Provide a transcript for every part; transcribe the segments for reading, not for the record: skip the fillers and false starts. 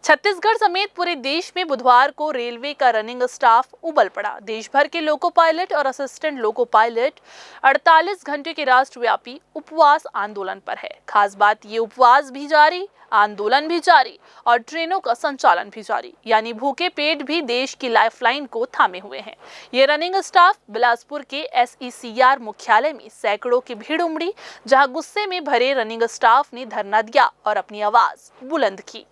छत्तीसगढ़ समेत पूरे देश में बुधवार को रेलवे का रनिंग स्टाफ उबल पड़ा। देश भर के लोको पायलट और असिस्टेंट लोको पायलट 48 घंटे के राष्ट्रव्यापी उपवास आंदोलन पर है। खास बात ये उपवास भी जारी, आंदोलन भी जारी और ट्रेनों का संचालन भी जारी, यानी भूखे पेट भी देश की लाइफलाइन को थामे हुए हैं। ये रनिंग स्टाफ बिलासपुर के SECR मुख्यालय में सैकड़ों की भीड़ उमड़ी, जहां गुस्से में भरे रनिंग स्टाफ ने धरना दिया और अपनी आवाज बुलंद की।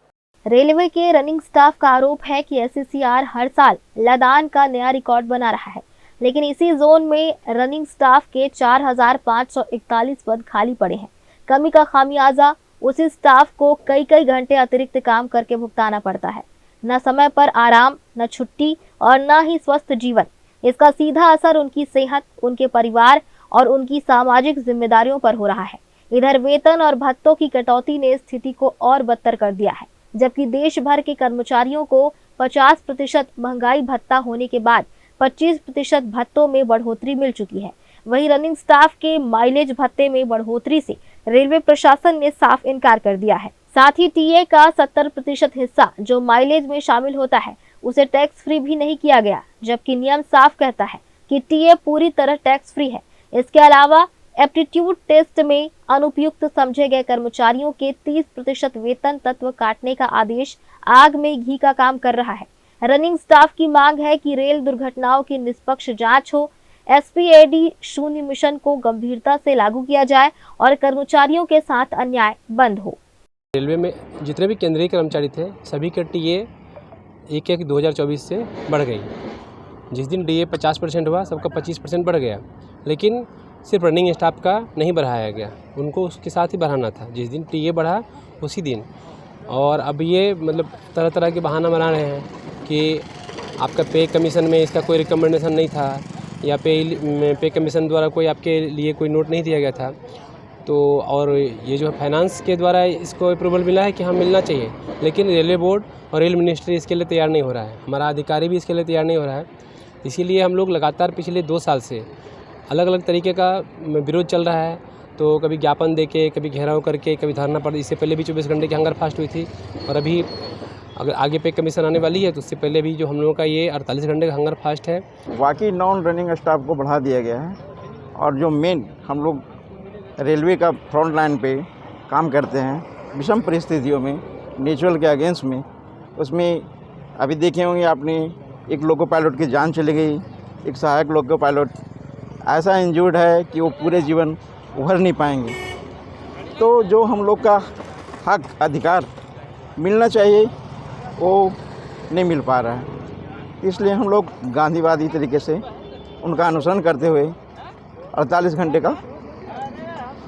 रेलवे के रनिंग स्टाफ का आरोप है कि SECR हर साल लदान का नया रिकॉर्ड बना रहा है, लेकिन इसी जोन में रनिंग स्टाफ के 4,541 पद खाली पड़े हैं। कमी का खामियाजा उसी स्टाफ को कई घंटे अतिरिक्त काम करके भुगताना पड़ता है। न समय पर आराम, न छुट्टी और न ही स्वस्थ जीवन। इसका सीधा असर उनकी सेहत, उनके परिवार और उनकी सामाजिक जिम्मेदारियों पर हो रहा है। इधर वेतन और भत्तों की कटौती ने स्थिति को और बदतर कर दिया है, जबकि देश भर के कर्मचारियों को 50% महंगाई भत्ता होने के बाद 25% भत्तों में बढ़ोतरी मिल चुकी है। वहीं रनिंग स्टाफ के माइलेज भत्ते में बढ़ोतरी से रेलवे प्रशासन ने साफ इनकार कर दिया है। साथ ही TA का 70% हिस्सा जो माइलेज में शामिल होता है उसे टैक्स फ्री भी नहीं किया गया, जबकि नियम साफ कहता है कि TA पूरी तरह टैक्स फ्री है। इसके अलावा एप्टीट्यूड टेस्ट में अनुपयुक्त समझे गए कर्मचारियों के 30% वेतन तत्व काटने का आदेश आग में घी का काम कर रहा है। रनिंग स्टाफ की मांग है कि रेल दुर्घटनाओं की निष्पक्ष जांच हो, SPAD शून्य मिशन को गंभीरता से लागू किया जाए और कर्मचारियों के साथ अन्याय बंद हो। रेलवे में जितने भी केंद्रीय कर्मचारी थे सभी के TA 1/1/2024 से बढ़ गई। जिस दिन DA 50% हुआ, सबका 25% बढ़ गया, लेकिन सिर्फ रनिंग स्टाफ का नहीं बढ़ाया गया, उनको उसके साथ ही बढ़ाना था। जिस दिन TA बढ़ा उसी दिन। और अब ये मतलब तरह तरह के बहाना बना रहे हैं कि आपका पे कमीशन में इसका कोई रिकमेंडेशन नहीं था, या पे कमीशन द्वारा कोई आपके लिए कोई नोट नहीं दिया गया था। तो और ये जो फाइनेंस के द्वारा इसको अप्रूवल मिला है कि हाँ मिलना चाहिए, लेकिन रेलवे बोर्ड और रेल मिनिस्ट्री इसके लिए तैयार नहीं हो रहा है। हमारा अधिकारी भी इसके लिए तैयार नहीं हो रहा है। इसीलिए हम लोग लगातार पिछले 2 साल से अलग अलग तरीके का विरोध चल रहा है। तो कभी ज्ञापन देके, कभी घेराव करके, कभी धरना पर। इससे पहले भी 24 घंटे की हंगर फास्ट हुई थी, और अभी अगर आगे पे कमीशन आने वाली है तो उससे पहले भी जो हम लोगों का ये 48 घंटे का हंगर फास्ट है। वाकई नॉन रनिंग स्टाफ को बढ़ा दिया गया है, और जो मेन हम लोग रेलवे का फ्रंट लाइन पे काम करते हैं विषम परिस्थितियों में, नेचुरल के अगेंस्ट में, उसमें अभी देखे होंगे आपने, एक लोको पायलट की जान चली गई, एक सहायक लोको पायलट ऐसा इंजर्ड है कि वो पूरे जीवन उभर नहीं पाएंगे। तो जो हम लोग का हक अधिकार मिलना चाहिए वो नहीं मिल पा रहा है। इसलिए हम लोग गांधीवादी तरीके से उनका अनुसरण करते हुए 48 घंटे का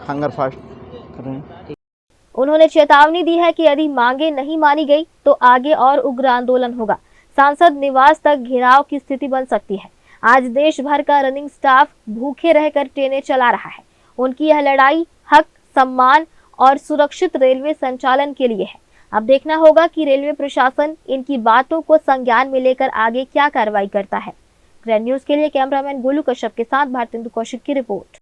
हंगर फास्ट कर रहे हैं। उन्होंने चेतावनी दी है कि यदि मांगे नहीं मानी गई तो आगे और उग्र आंदोलन होगा। सांसद निवास तक घेराव की स्थिति बन सकती है। आज देश भर का रनिंग स्टाफ भूखे रहकर ट्रेनें चला रहा है। उनकी यह लड़ाई हक, सम्मान और सुरक्षित रेलवे संचालन के लिए है। अब देखना होगा कि रेलवे प्रशासन इनकी बातों को संज्ञान में लेकर आगे क्या कार्रवाई करता है। ग्रैंड न्यूज के लिए कैमरामैन गोलू कश्यप के साथ भारतेंदु कौशिक की रिपोर्ट।